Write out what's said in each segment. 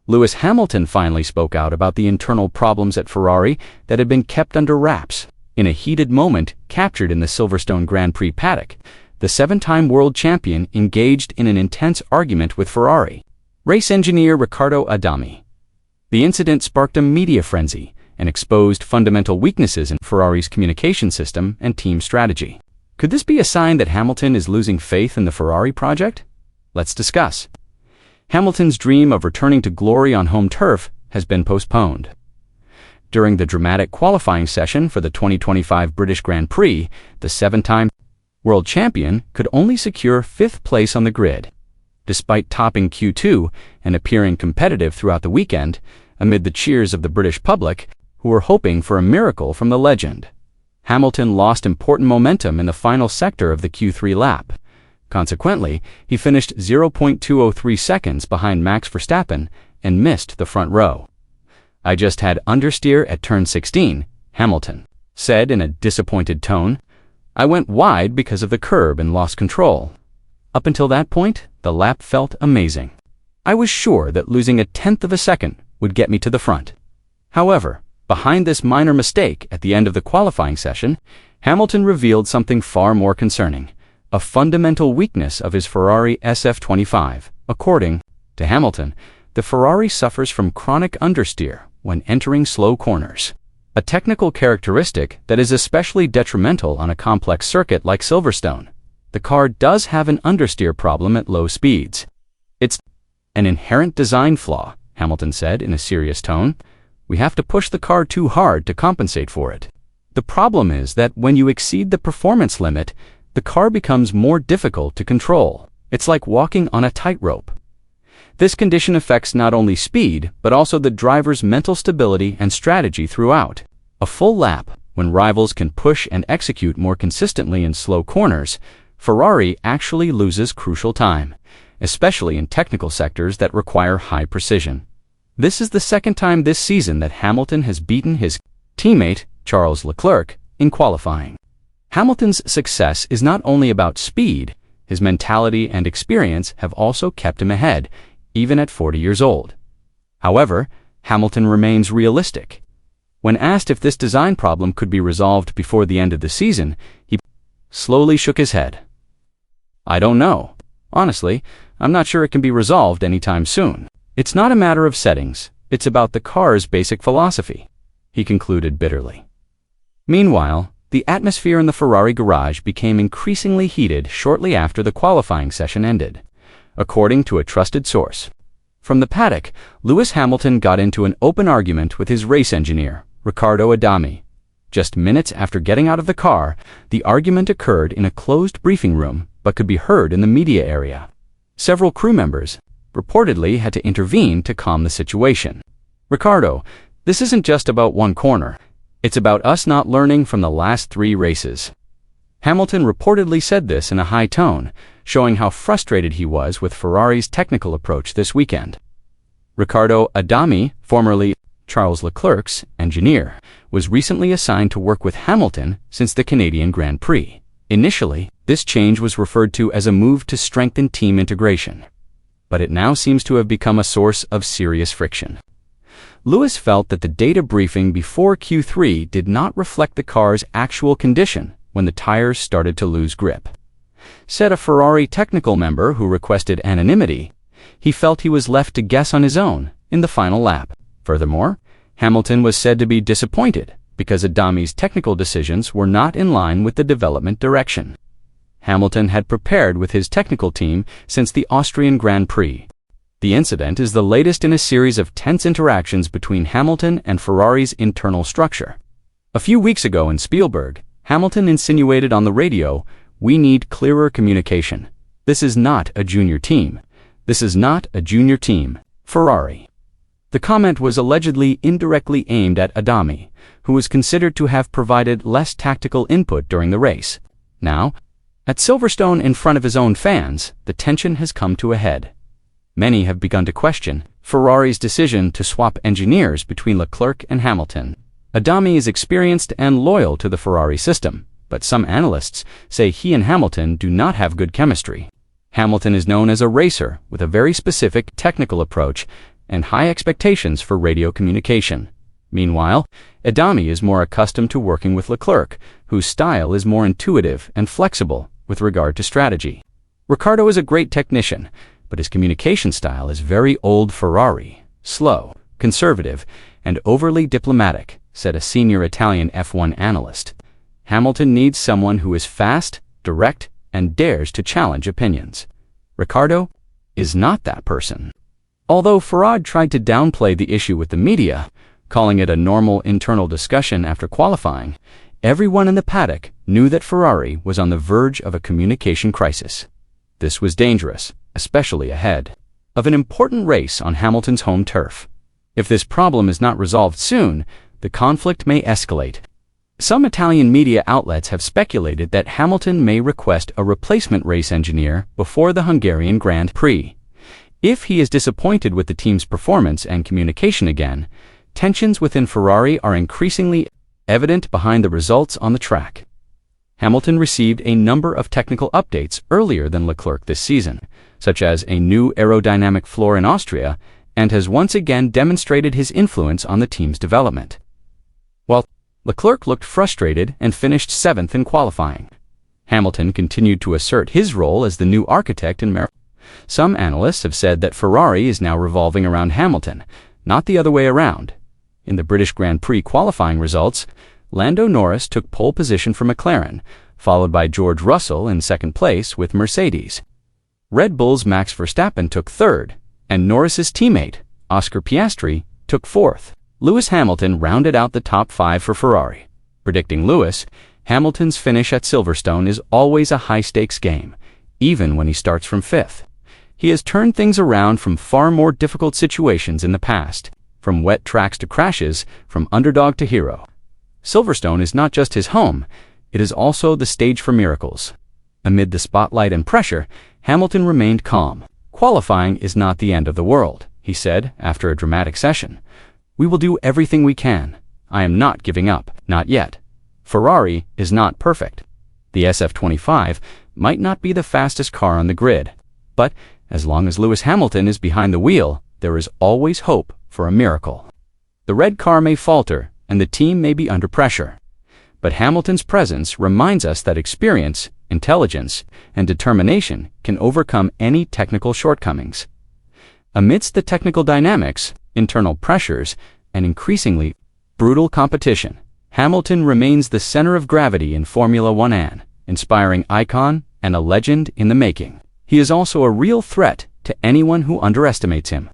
Lewis Hamilton finally spoke out about the internal problems at Ferrari that had been kept under wraps. In a heated moment captured in the Silverstone Grand Prix paddock, the seven-time world champion engaged in an intense argument with Ferrari race engineer Riccardo Adami. The incident sparked a media frenzy and exposed fundamental weaknesses in Ferrari's communication system and team strategy. Could this be a sign that Hamilton is losing faith in the Ferrari project? Let's discuss. Hamilton's dream of returning to glory on home turf has been postponed. During the dramatic qualifying session for the 2025 British Grand Prix, the seven-time world champion could only secure fifth place on the grid. Despite topping Q2 and appearing competitive throughout the weekend, amid the cheers of the British public, who were hoping for a miracle from the legend, Hamilton lost important momentum in the final sector of the Q3 lap. Consequently, he finished 0.203 seconds behind Max Verstappen and missed the front row. "I just had understeer at turn 16, Hamilton said in a disappointed tone. "I went wide because of the curb and lost control. Up until that point, the lap felt amazing. I was sure that losing a tenth of a second would get me to the front." However, behind this minor mistake at the end of the qualifying session, Hamilton revealed something far more concerning, a fundamental weakness of his Ferrari SF25. According to Hamilton, the Ferrari suffers from chronic understeer when entering slow corners, a technical characteristic that is especially detrimental on a complex circuit like Silverstone. The car does have an understeer problem at low speeds. "It's an inherent design flaw," Hamilton said in a serious tone. "We have to push the car too hard to compensate for it. The problem is that when you exceed the performance limit, the car becomes more difficult to control. It's like walking on a tightrope." This condition affects not only speed, but also the driver's mental stability and strategy throughout. A full lap, when rivals can push and execute more consistently in slow corners, Ferrari actually loses crucial time, especially in technical sectors that require high precision. This is the second time this season that Hamilton has beaten his teammate, Charles Leclerc, in qualifying. Hamilton's success is not only about speed, his mentality and experience have also kept him ahead, even at 40 years old. However, Hamilton remains realistic. When asked if this design problem could be resolved before the end of the season, he slowly shook his head. "I don't know. Honestly, I'm not sure it can be resolved anytime soon. It's not a matter of settings, it's about the car's basic philosophy," he concluded bitterly. Meanwhile, the atmosphere in the Ferrari garage became increasingly heated shortly after the qualifying session ended. According to a trusted source from the paddock, Lewis Hamilton got into an open argument with his race engineer, Riccardo Adami. Just minutes after getting out of the car, the argument occurred in a closed briefing room but could be heard in the media area. Several crew members reportedly had to intervene to calm the situation. "Riccardo, this isn't just about one corner. It's about us not learning from the last 3 races." Hamilton reportedly said this in a high tone, showing how frustrated he was with Ferrari's technical approach this weekend. Riccardo Adami, formerly Charles Leclerc's engineer, was recently assigned to work with Hamilton since the Canadian Grand Prix. Initially, this change was referred to as a move to strengthen team integration, but it now seems to have become a source of serious friction. Lewis felt that the data briefing before Q3 did not reflect the car's actual condition when the tires started to lose grip. Said a Ferrari technical member who requested anonymity, he felt he was left to guess on his own in the final lap. Furthermore, Hamilton was said to be disappointed because Adami's technical decisions were not in line with the development direction. Hamilton had prepared with his technical team since the Austrian Grand Prix. The incident is the latest in a series of tense interactions between Hamilton and Ferrari's internal structure. A few weeks ago in Spielberg, Hamilton insinuated on the radio, "We need clearer communication. This is not a junior team. This is not a junior team, Ferrari." The comment was allegedly indirectly aimed at Adami, who was considered to have provided less tactical input during the race. Now, at Silverstone in front of his own fans, the tension has come to a head. Many have begun to question Ferrari's decision to swap engineers between Leclerc and Hamilton. Adami is experienced and loyal to the Ferrari system, but some analysts say he and Hamilton do not have good chemistry. Hamilton is known as a racer with a very specific technical approach, and high expectations for radio communication. Meanwhile, Adami is more accustomed to working with Leclerc, whose style is more intuitive and flexible with regard to strategy. Riccardo is a great technician, but his communication style is very old Ferrari, slow, conservative, and overly diplomatic, said a senior Italian F1 analyst. Hamilton needs someone who is fast, direct, and dares to challenge opinions. Riccardo is not that person. Although Ferrari tried to downplay the issue with the media, calling it a normal internal discussion after qualifying, everyone in the paddock knew that Ferrari was on the verge of a communication crisis. This was dangerous, especially ahead of an important race on Hamilton's home turf. If this problem is not resolved soon, the conflict may escalate. Some Italian media outlets have speculated that Hamilton may request a replacement race engineer before the Hungarian Grand Prix. If he is disappointed with the team's performance and communication again, tensions within Ferrari are increasingly evident behind the results on the track. Hamilton received a number of technical updates earlier than Leclerc this season, such as a new aerodynamic floor in Austria, and has once again demonstrated his influence on the team's development. While Leclerc looked frustrated and finished 7th in qualifying, Hamilton continued to assert his role as the new architect in Mercedes. Some analysts have said that Ferrari is now revolving around Hamilton, not the other way around. In the British Grand Prix qualifying results, Lando Norris took pole position for McLaren, followed by George Russell in second place with Mercedes. Red Bull's Max Verstappen took third, and Norris's teammate, Oscar Piastri, took fourth. Lewis Hamilton rounded out the top 5 for Ferrari. Predicting Lewis, Hamilton's finish at Silverstone is always a high-stakes game, even when he starts from 5th. He has turned things around from far more difficult situations in the past, from wet tracks to crashes, from underdog to hero. Silverstone is not just his home, it is also the stage for miracles. Amid the spotlight and pressure, Hamilton remained calm. "Qualifying is not the end of the world," he said after a dramatic session. "We will do everything we can. I am not giving up, not yet. Ferrari is not perfect. The SF25 might not be the fastest car on the grid, but as long as Lewis Hamilton is behind the wheel, there is always hope for a miracle. The red car may falter, and the team may be under pressure, but Hamilton's presence reminds us that experience, intelligence, and determination can overcome any technical shortcomings. Amidst the technical dynamics, internal pressures, and increasingly brutal competition, Hamilton remains the center of gravity in Formula One, an inspiring icon and a legend in the making. He is also a real threat to anyone who underestimates him.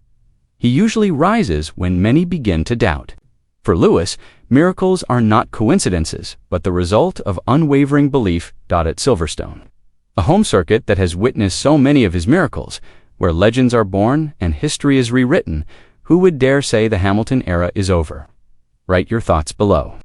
He usually rises when many begin to doubt. For Lewis, miracles are not coincidences, but the result of unwavering belief. At Silverstone, a home circuit that has witnessed so many of his miracles, where legends are born and history is rewritten, who would dare say the Hamilton era is over? Write your thoughts below.